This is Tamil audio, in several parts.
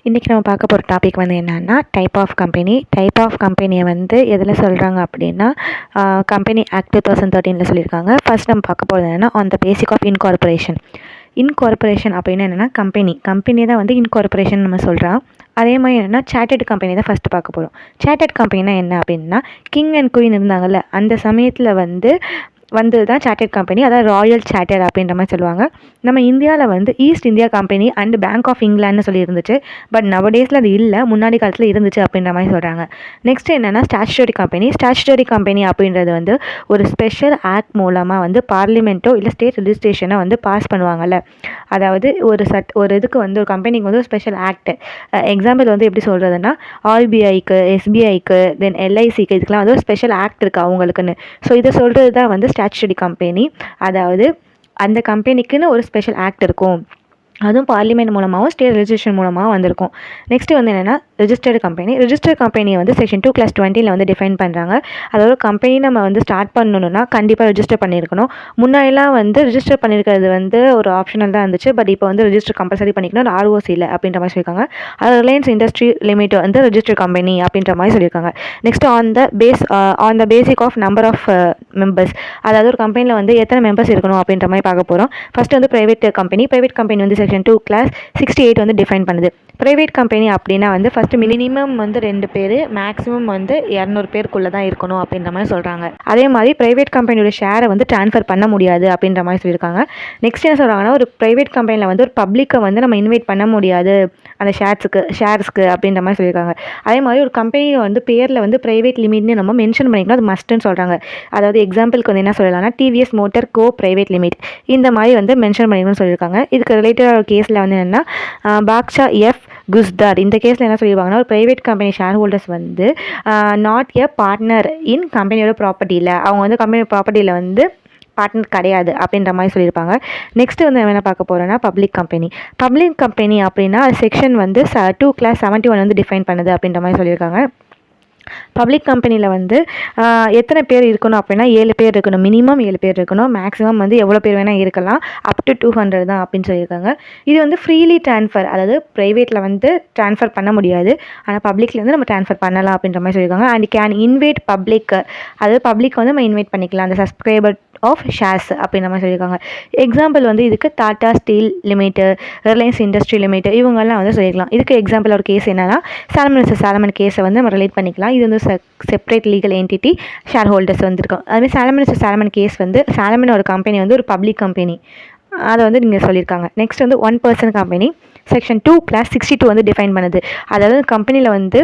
இன்றைக்கி நம்ம பார்க்க போகிற டாபிக் வந்து என்னென்னா டைப் ஆஃப் கம்பெனியை வந்து எதில் சொல்கிறாங்க அப்படின்னா கம்பெனி ஆக்ட் 2013 சொல்லியிருக்காங்க. ஃபர்ஸ்ட் நம்ம பார்க்க போகிறது என்னென்னா on the basis of incorporation அப்படின்னு என்னென்னா கம்பெனி தான் வந்து இன்கார்பரேஷன் நம்ம சொல்கிறோம். அதே மாதிரி என்னென்னா சார்ட்டர்ட் கம்பெனி தான் ஃபஸ்ட்டு பார்க்க போகிறோம். சார்ட்டர்ட் கம்பெனினா என்ன அப்படின்னா கிங் அண்ட் குயின் இருந்தாங்கல்ல, அந்த சமயத்தில் வந்தது தான் சார்ட்டர்ட் கம்பெனி, அதாவது ராயல் சார்ட்டர் அப்படின்ற மாதிரி சொல்லுவாங்க. நம்ம இந்தியாவில் வந்து east India company and bank of இங்கிலாந்துன்னு சொல்லி இருந்துச்சு. பட் நவடேஸில் அது இல்லை, முன்னாடி காலத்தில் இருந்துச்சு அப்படின்ற மாதிரி சொல்கிறாங்க. நெக்ஸ்ட் என்னென்னா ஸ்டாச்சுட்டரி கம்பெனி அப்படின்றது வந்து ஒரு ஸ்பெஷல் ஆக்ட் மூலமாக வந்து பார்லிமெண்ட்டோ இல்லை ஸ்டேட் ரெஜிஸ்ட்ரேஷனை வந்து பாஸ் பண்ணுவாங்கல்ல. அதாவது ஒரு இதுக்கு வந்து ஒரு கம்பெனிக்கு வந்து ஒரு ஸ்பெஷல் ஆக்ட். எக்ஸாம்பிள் வந்து எப்படி சொல்கிறதுனா ஆர்பிஐக்கு, எஸ்பிஐக்கு, தென் எல்ஐசிக்கு, இதுக்கெலாம் வந்து ஒரு ஸ்பெஷல் ஆக்ட் இருக்குது அவங்களுக்குன்னு. ஸோ இதை சொல்கிறது தான் வந்து ஸ்டாச்சுட்டரி கம்பெனி. அதாவது அந்த கம்பெனிக்குன்னு ஒரு ஸ்பெஷல் ஆக்ட் இருக்கும், அதுவும் பார்லிமெண்ட் மூலமாகவும் ஸ்டேட் ரெஜிஸ்ட்ரேஷன் மூலமாக வந்திருக்கும். நெக்ஸ்ட்டு வந்து என்னென்னா ரிஜிஸ்டர்டு கம்பெனியை வந்து செக்ஷன் 2(20) வந்து டிஃபைன் பண்ணுறாங்க. அதாவது கம்பெனி நம்ம வந்து ஸ்டார்ட் பண்ணணுன்னா கண்டிப்பாக ரெஜிஸ்டர் பண்ணியிருக்கணும். முன்னாடிலாம் வந்து ரிஜிஸ்டர் பண்ணியிருக்கிறது வந்து ஒரு ஆப்ஷனல் தான் இருந்துச்சு. பட் இப்போ வந்து ரெஜிஸ்டர் கம்பல்சரி பண்ணிக்கணும், ஒரு ஆர்ஓசியில் அப்படின்ற மாதிரி சொல்லியிருக்காங்க. அது ரிலையன்ஸ் இண்டஸ்ட்ரி லிமிடெட் வந்து ரெஜிஸ்டர் கம்பெனி அப்படின்ற மாதிரி சொல்லியிருக்காங்க. Next on the basis of number of members, அதாவது ஒரு கம்பெனியில் வந்து எத்தனை மெம்பர்ஸ் இருக்கணும் அப்படின்ற மாதிரி பார்க்க போகிறோம். ஃபஸ்ட்டு வந்து ப்ரைவேட் கம்பெனி வந்து செக்ஷன் 2(68) வந்து டிஃபைன் பண்ணுது. ப்ரைவேட் கம்பெனி அப்படின்னா வந்து ஃபஸ்ட்டு மினிமம் வந்து 2 பேர், மேக்ஸிமம் வந்து 200 பேருக்குள்ளே தான் இருக்கணும் அப்படின்ற மாதிரி சொல்கிறாங்க. அதே மாதிரி ப்ரைவேட் கம்பெனியோட ஷேரை வந்து ட்ரான்ஸ்ஃபர் பண்ண முடியாது அப்படின்ற மாதிரி சொல்லியிருக்காங்க. நெக்ஸ்ட் என்ன சொல்கிறாங்கன்னா, ஒரு ப்ரைவேட் கம்பெனியில் வந்து ஒரு பப்ளிக்கை வந்து நம்ம இன்வைட் பண்ண முடியாது அந்த ஷேர்ஸ்க்கு அப்படின்ற மாதிரி சொல்லியிருக்காங்க. அதே மாதிரி ஒரு கம்பெனியில் வந்து பேரில் வந்து ப்ரைவேட் லிமிட்னு நம்ம மென்ஷன் பண்ணிக்கணும், அது மஸ்ட்டுன்னு சொல்கிறாங்க. அதாவது எக்ஸாம்பிளுக்கு வந்து என்ன சொல்லலாம்னா டிவிஎஸ் மோட்டார் கோ பிரைவேட் லிமிட், இந்த மாதிரி வந்து மென்ஷன் பண்ணிக்கணும்னு சொல்லியிருக்காங்க. இதுக்கு ரிலேட்டட் கேஸில் வந்து என்னென்னா பாக்ஷா எஃப் குஸ்தார், இந்த கேஸில் என்ன சொல்லியிருவாங்கன்னா, ஒரு ப்ரைவேட் கம்பெனி ஷேர் ஹோல்டர்ஸ் வந்து நாட் எ பார்ட்னர் இன் கம்பெனியோட ப்ராப்பர்ட்டியில், அவங்க வந்து கம்பெனி ப்ராப்பர்ட்டியில் வந்து பார்ட்னர் கிடையாது அப்படின்ற மாதிரி சொல்லியிருப்பாங்க. நெக்ஸ்ட் வந்து என்ன பார்க்க போகிறோன்னா பப்ளிக் கம்பெனி அப்படின்னா செக்ஷன் வந்து 2(71) வந்து டிஃபைன் பண்ணுது அப்படின்ற மாதிரி சொல்லியிருக்காங்க. பப்ளிக் கம்பெனியில் வந்து எத்தனை பேர் இருக்கணும் அப்படின்னா 7 பேர் இருக்கணும், மினிமம் 7 பேர் இருக்கணும், மேக்ஸிமம் வந்து எவ்வளோ பேர் வேணால் இருக்கலாம், அப் டு 200 தான் அப்படின்னு சொல்லியிருக்காங்க. இது வந்து ஃப்ரீலி ட்ரான்ஸ்ஃபர், அதாவது ப்ரைவேட்டில் வந்து ட்ரான்ஸ்ஃபர் பண்ண முடியாது, ஆனால் பப்ளிக்கில் வந்து நம்ம ட்ரான்ஸ்ஃபர் பண்ணலாம் அப்படின்ற மாதிரி சொல்லியிருக்காங்க. அண்ட் கேன் இன்வைட் பப்ளிக், அதாவது பப்ளிக் வந்து நம்ம இன்வைட் பண்ணிக்கலாம் அந்த சப்ஸ்கிரைபர் ஆஃப் ஷேர்ஸ் அப்படின்ற மாதிரி சொல்லியிருக்காங்க. எக்ஸாம்பிள் வந்து இதுக்கு Tata steel limited, Reliance industry limited, இவங்கெல்லாம் வந்து சொல்லிக்கலாம். இதுக்கு எக்ஸாம்பிள் ஒரு கேஸ் என்னன்னா சாலமன் கேஸை வந்து நம்ம ரிலேட் பண்ணிக்கலாம். இது வந்து separate legal entity, share holders வந்துருக்கோம். அதுமாதிரி சாலமன் கேஸ் வந்து சாலமனோட கம்பெனி வந்து ஒரு பப்ளிக் கம்பெனி, அதை வந்து நீங்கள் சொல்லியிருக்காங்க. நெக்ஸ்ட் வந்து 1 person கம்பெனி செக்ஷன் 2(62) வந்து டிஃபைன் பண்ணுது. அதாவது கம்பெனியில் வந்து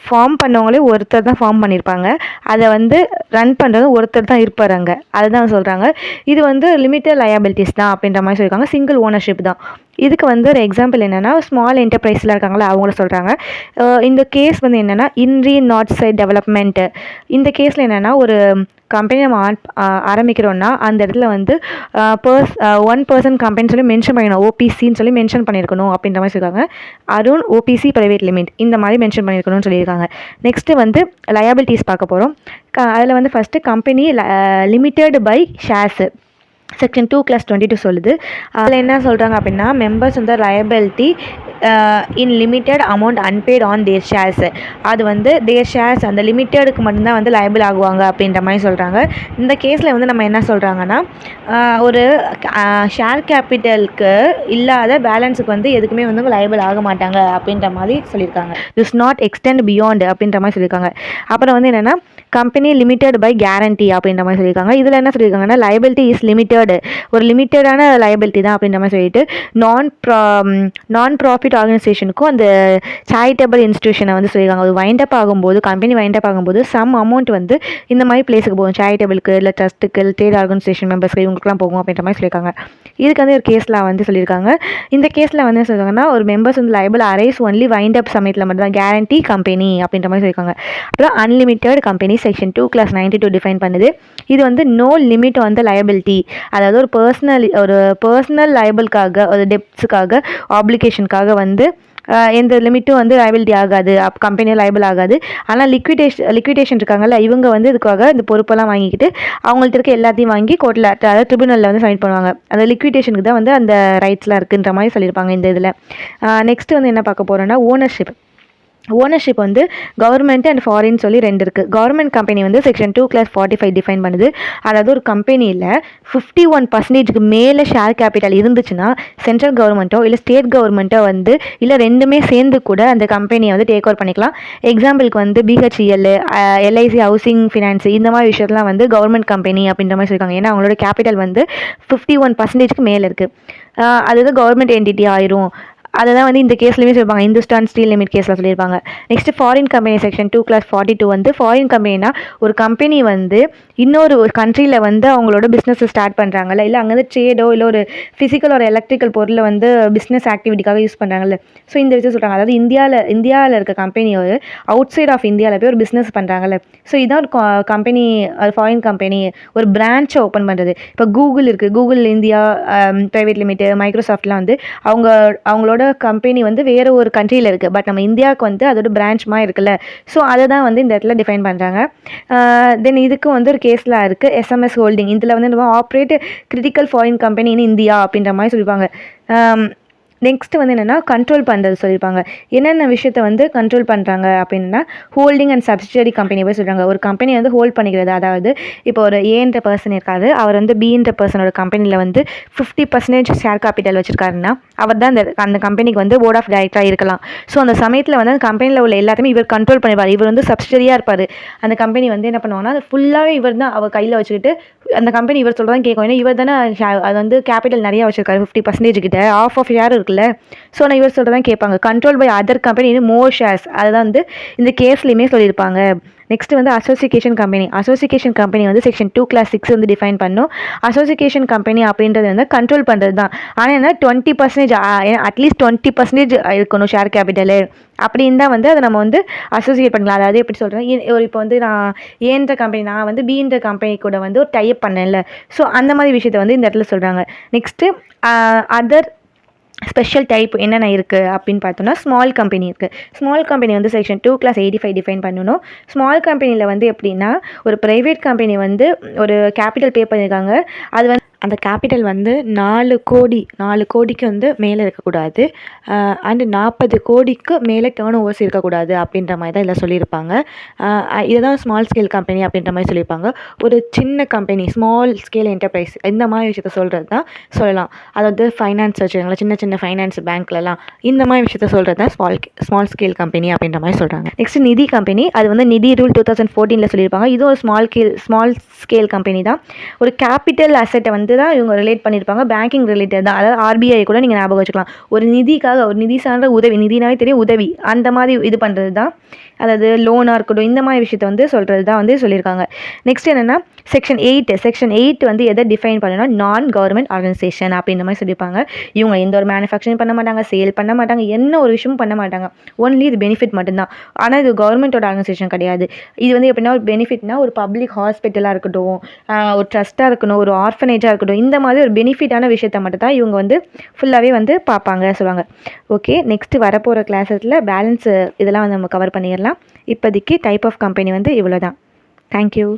ஃபார்ம் பண்ணவங்களே ஒருத்தர் தான் ஃபார்ம் பண்ணியிருப்பாங்க, அதை வந்து ரன் பண்ணுறது ஒருத்தர் தான் இருப்பாங்க, அதுதான் சொல்கிறாங்க. இது வந்து லிமிட்டட் லயபிலிட்டிஸ் தான் அப்படின்ற மாதிரி சொல்லியிருக்காங்க, சிங்கிள் ஓனர்ஷிப் தான். இதுக்கு வந்து ஒரு எக்ஸாம்பிள் என்னென்னா ஸ்மால் என்டர்பிரைஸில் இருக்காங்களா அவங்கள சொல்கிறாங்க. இந்த கேஸ் வந்து என்னென்னா இன்ரி நார்த் சைட் டெவலப்மெண்ட்டு, இந்த கேஸில் என்னென்னா ஒரு கம்பெனி நம்ம ஆரம்பிக்கிறோன்னா அந்த இடத்துல வந்து 1 person கம்பெனி சொல்லி மென்ஷன் பண்ணிக்கணும், ஓபிசின்னு சொல்லி மென்ஷன் பண்ணியிருக்கணும் அப்படின்ற மாதிரி சொல்லியிருக்காங்க. அருண் ஓபிசி பிரைவேட் லிமிட், இந்த மாதிரி மென்ஷன் பண்ணியிருக்கணும்னு சொல்லியிருக்காங்க. நெக்ஸ்ட்டு வந்து லயபிலிட்டிஸ் பார்க்க போகிறோம். அதில் வந்து first company limited by shares section 2(22) சொல்லுது. அதில் என்ன சொல்கிறாங்க அப்படின்னா மெம்பர்ஸ் வந்து liability in limited amount unpaid on their shares, அது வந்து தேர் ஷேர்ஸ் அந்த லிமிட்டடுக்கு மட்டும்தான் வந்து லயபிள் ஆகுவாங்க அப்படின்ற மாதிரி சொல்கிறாங்க. இந்த கேஸில் வந்து நம்ம என்ன சொல்கிறாங்கன்னா ஒரு ஷேர் கேபிட்டலுக்கு இல்லாத பேலன்ஸுக்கு வந்து எதுக்குமே வந்து லயபிள் ஆக மாட்டாங்க அப்படின்ற மாதிரி சொல்லியிருக்காங்க. திஸ் நாட் எக்ஸ்டெண்ட் பியாண்ட் அப்படின்ற மாதிரி சொல்லியிருக்காங்க. அப்புறம் வந்து என்னென்னா கம்பெனி லிமிட்டட் பை கேரண்டி அப்படின்ற மாதிரி சொல்லியிருக்காங்க. இதில் என்ன சொல்லியிருக்காங்கன்னா லைபிலிட்டி இஸ் லிமிட்டட், ஒரு லிமிட்டடான லைபிலிட்டி தான் அப்படின்ற மாதிரி சொல்லிட்டு நான் ப்ராஃபிட் ஆர்கனைசேஷனுக்கும் அந்த சேரிட்டபிள் இன்ஸ்டியூஷனை வந்து சொல்லியிருக்காங்க. அது கம்பெனி வைண்டப் ஆகும்போது சம் அமௌண்ட் வந்து இந்த மாதிரி பிளேஸுக்கு போகும், சேரிட்டபிளுக்கு இல்லை ட்ரஸ்ட்டுக்கு இல்லை ட்ரேட் ஆர்கனைசேஷன் மெம்பர்ஸ்க்கு இவங்களுக்குலாம் போகும் அப்படின்ற மாதிரி சொல்லியிருக்காங்க. இதுக்கு வந்து ஒரு கேஸில் வந்து சொல்லியிருக்காங்க. இந்த கேஸில் வந்து சொல்லியிருக்காங்கன்னா ஒரு மெம்பர்ஸ் வந்து லைபிள் அரைஸ் ஒன்லி வைண்டப் சமயத்தில் மட்டும் தான், கேரண்டி கம்பெனி அப்படின்ற மாதிரி சொல்லியிருக்காங்க. அப்புறம் அன்லிமிட்டட் கம்பெனி செக்ஷன் 2(92) டிஃபைன் பண்ணுது. இது வந்து no limit on the liability, அதாவது ஒரு பர்சனல் லைபிளுக்காக, ஒரு டெப்ட்ஸுக்காக, ஆப்ளிகேஷனுக்காக வந்து எந்த லிமிட்டும் வந்து லைபிலிட்டி ஆகாது, கம்பெனியும் லைபிள் ஆகாது. ஆனால் லிக்விடேஷன் இருக்காங்கல்ல, இவங்க வந்து இதுக்காக இந்த பொறுப்பெல்லாம் வாங்கிக்கிட்டு அவங்கள்ட்ட இருக்க எல்லாத்தையும் வாங்கி கோர்ட்டில், அதாவது ட்ரிபியூனலில் வந்து சப்மிட் பண்ணுவாங்க. அந்த லிக்விடேஷனுக்கு தான் வந்து அந்த ரைட்ஸ்லாம் இருக்குன்ற மாதிரி சொல்லியிருப்பாங்க இந்த இதில். நெக்ஸ்ட் வந்து என்ன பார்க்க போகிறோன்னா ஓனர்ஷிப் வந்து கவர்மெண்ட் அண்ட் ஃபாரின் சொல்லி 2 இருக்குது. கவர்மெண்ட் கம்பெனி வந்து செக்ஷன் 2(45) டிஃபைன் பண்ணுது. அதாவது ஒரு கம்பெனியில் 51% மேலே ஷேர் கேபிட்டல் இருந்துச்சுன்னா சென்ட்ரல் கவர்மெண்ட்டோ இல்லை ஸ்டேட் கவர்மெண்ட்டோ வந்து இல்லை ரெண்டுமே சேர்ந்து கூட அந்த கம்பெனியை வந்து டேக் ஓவர் பண்ணிக்கலாம். எக்ஸாம்பிளுக்கு வந்து பிஹெச்இஎல், எல்ஐசி ஹவுசிங் ஃபினான்ஸ் இந்த மாதிரி விஷயத்தெலாம் வந்து கவர்மெண்ட் கம்பெனி அப்படின்ற மாதிரி சொல்லியிருக்காங்க. ஏன்னா அவங்களோட கேபிட்டல் வந்து 51%க்கு மேலே இருக்குது. அதுதான் கவர்மெண்ட் என்டிட்டி ஆயிரும். அதை தான் வந்து இந்த கேஸ்லையுமே சொல்லியிருப்பாங்க, இந்துஸ்தான் ஸ்டீல் லிமிட் கேஸில் சொல்லியிருப்பாங்க. நெக்ஸ்ட் ஃபாரின் கம்பெனி செக்ஷன் 2(42) வந்து ஃபாரின் கம்பெனினா ஒரு கம்பெனி வந்து இன்னொரு கண்ட்ரியில் வந்து அவங்களோட பிஸ்னஸை ஸ்டார்ட் பண்ணுறாங்கல்ல, இல்லை அங்கே வந்து ட்ரேடோ இல்லை ஒரு ஃபிசிக்கல் ஒரு எலக்ட்ரிக்கல் பொருளை வந்து பிஸ்னஸ் ஆக்டிவிட்டிக்காக யூஸ் பண்ணுறாங்கல்ல. ஸோ இந்த விஷயம் சொல்கிறாங்க. அதாவது இந்தியாவில் இருக்க கம்பெனி ஒரு அவுட் சைட் ஆஃப் இந்தியாவில் போய் ஒரு பிஸ்னஸ் பண்ணுறாங்கல்ல. ஸோ இதான் ஒரு கம்பெனி, ஃபாரின் கம்பெனி ஒரு பிரான்ச்சை ஓப்பன் பண்ணுறது. இப்போ கூகுள் இருக்குது, கூகுள் இந்தியா ப்ரைவேட் லிமிட்டு, மைக்ரோசாஃப்ட்லாம் வந்து அவங்களோட கம்பெனி வந்து வேறு ஒரு கண்ட்ரியில் இருக்குது, பட் நம்ம இந்தியாவுக்கு வந்து அதோட பிரான்ச்மாக இருக்குல்ல. ஸோ அதை தான் வந்து இந்த இடத்துல டிஃபைன் பண்ணுறாங்க. தென் இதுக்கும் வந்து ஒரு கேஸில் இருக்குது, எஸ்எம்எஸ் ஹோல்டிங். இதில் வந்து நம்ம operate critical foreign company in India அப்படின்ற மாதிரி சொல்லியிருப்பாங்க. நெக்ஸ்ட்டு வந்து என்னென்னா கண்ட்ரோல் பண்ணுறது சொல்லியிருப்பாங்க. என்னென்ன விஷயத்தை வந்து கண்ட்ரோல் பண்ணுறாங்க அப்படின்னா ஹோல்டிங் அண்ட் சப்சிடரி கம்பெனி போய் சொல்கிறாங்க. ஒரு கம்பெனி வந்து ஹோல்ட் பண்ணிக்கிறது, அதாவது இப்போ ஒரு ஏன்ற பர்சன் இருக்காது, அவர் வந்து பின்ற பர்சனோட கம்பெனியில் வந்து 50% ஷேர் கேபிட்டல் வச்சுருக்காருன்னா அவர் தான் அந்த கம்பெனிக்கு வந்து போர்ட் ஆஃப் டைரக்டராக இருக்கலாம். ஸோ அந்த சமயத்தில் வந்து அந்த கம்பெனியில் உள்ள எல்லாத்தையுமே இவர் கண்ட்ரோல் பண்ணிப்பார். இவர் வந்து சப்சிடரியாக இருப்பார். அந்த கம்பெனி வந்து என்ன பண்ணுவாங்கன்னா அது ஃபுல்லாகவே இவர் தான் அவர் கையில் வச்சுக்கிட்டு அந்த கம்பெனி இவர் சொல்கிறதான் கேட்கும். ஏன்னா இவர் தானே அது வந்து கேபிட்டல் நிறையா வச்சுருக்காரு, 50% கிட்ட ஆஃப் ஷேர் இருக்குல்ல. ஸோ நான் இவர் சொல்கிறதான் கேட்பாங்க. Control by other company more shares, அதுதான் வந்து இந்த கேஸ்லையுமே சொல்லியிருப்பாங்க. நெக்ஸ்ட் வந்து அசோசியேஷன் கம்பெனி வந்து செக்ஷன் 2(6) வந்து டிஃபைன் பண்ணும். அசோசியேஷன் கம்பெனி அப்படின்றது வந்து கண்ட்ரோல் பண்ணுறது தான். ஆனால் என்ன 20% அட்லீஸ்ட் 20% இருக்கணும் ஷேர் கேபிட்டலு அப்படின்னு தான் வந்து அதை நம்ம வந்து அசோசியேட் பண்ணலாம். அதாவது எப்படி சொல்கிறேன், இப்போ வந்து நான் ஏன்ற கம்பெனி, நான் வந்து பின்ற கம்பெனி கூட வந்து ஒரு டைப் பண்ணேன்ல. ஸோ அந்த மாதிரி விஷயத்தை வந்து இந்த இடத்துல சொல்கிறாங்க. நெக்ஸ்ட்டு அதர் ஸ்பெஷல் டைப் என்னென்ன இருக்குது அப்படின்னு பார்த்தோன்னா ஸ்மால் கம்பெனி இருக்குது. ஸ்மால் கம்பெனி வந்து செக்ஷன் 2(85) டிஃபைன் பண்ணணும். ஸ்மால் கம்பெனியில் வந்து எப்படின்னா ஒரு ப்ரைவேட் கம்பெனி வந்து ஒரு கேபிட்டல் பே பண்ணியிருக்காங்க. அது வந்து அந்த கேபிட்டல் வந்து 4 கோடிக்கு வந்து மேலே இருக்கக்கூடாது, அண்டு 40 கோடிக்கு மேலே டேர்ன் ஓவர்ஸ் இருக்கக்கூடாது அப்படின்ற மாதிரி தான் இதில் சொல்லியிருப்பாங்க. இதுதான் ஸ்மால் ஸ்கேல் கம்பெனி அப்படின்ற மாதிரி சொல்லியிருப்பாங்க. ஒரு சின்ன கம்பெனி, ஸ்மால் ஸ்கேல் என்டர்பிரைஸ், இந்த மாதிரி விஷயத்த சொல்கிறது தான் சொல்லலாம். அதாவது ஃபைனான்ஸ் வச்சுருக்காங்களா, சின்ன ஃபைனான்ஸ் பேங்க்லலாம் இந்த மாதிரி விஷயத்த சொல்கிறது தான் ஸ்மால் ஸ்கேல் கம்பெனி அப்படின்ற மாதிரி சொல்கிறாங்க. நெக்ஸ்ட் நிதி கம்பெனி, அது வந்து நிதி ரூல் 2014 சொல்லியிருப்பாங்க. இதுவும் ஒரு ஸ்மால் ஸ்கேல் கம்பெனி தான். ஒரு கேபிட்டல் அசெட்டை வந்து தான் இவங்க ரிலேட் பண்ணியிருப்பாங்க, பேங்கிங் ரிலேட்டட் தான். அதாவது ஆர்பிஐ கூட நீங்கள் ஞாபகம் வச்சுக்கலாம். ஒரு நிதிக்காக, ஒரு நிதி சார்ந்த உதவி, நிதினாவே தெரியும் உதவி, அந்த மாதிரி இது பண்ணுறது தான், அதாவது லோனாக இருக்கட்டும் இந்த மாதிரி விஷயத்தை வந்து சொல்கிறது தான் வந்து சொல்லியிருக்காங்க. நெக்ஸ்ட் என்னென்னா செக்ஷன் 8 வந்து எதை டிஃபைன் பண்ணணும்னா நான் கவர்மெண்ட் ஆர்கனைசேஷன் அப்படின்ற மாதிரி சொல்லியிருப்பாங்க. இவங்க எந்த ஒரு மேனுஃபேக்சரிங் பண்ண மாட்டாங்க, சேல் பண்ண மாட்டாங்க, என்ன ஒரு விஷயமும் பண்ண மாட்டாங்க. ஒன்லி இது பெனிஃபிட் மட்டும்தான். ஆனால் இது கவர்மெண்ட்டோட ஆர்கனைசேஷன் கிடையாது. இது வந்து எப்படின்னா ஒரு பெனிஃபிட்னா ஒரு பப்ளிக் ஹாஸ்பிட்டலாக இருக்கட்டும், ஒரு ட்ரஸ்ட்டாக இருக்கணும், ஒரு ஆர்ஃபனேஜாக இருக்கட்டும், இந்த மாதிரி ஒரு பெனிஃபிட்டான விஷயத்தை மட்டும் தான் இவங்க வந்து ஃபுல்லாகவே வந்து பார்ப்பாங்க சொல்லுவாங்க. ஓகே, நெக்ஸ்ட்டு வரப்போகிற கிளாஸஸில் பேலன்ஸ் இதெல்லாம் வந்து நம்ம கவர் பண்ணிடலாம். இப்போதைக்கு டைப் ஆஃப் கம்பெனி வந்து இவ்வளோ தான். தேங்க்யூ.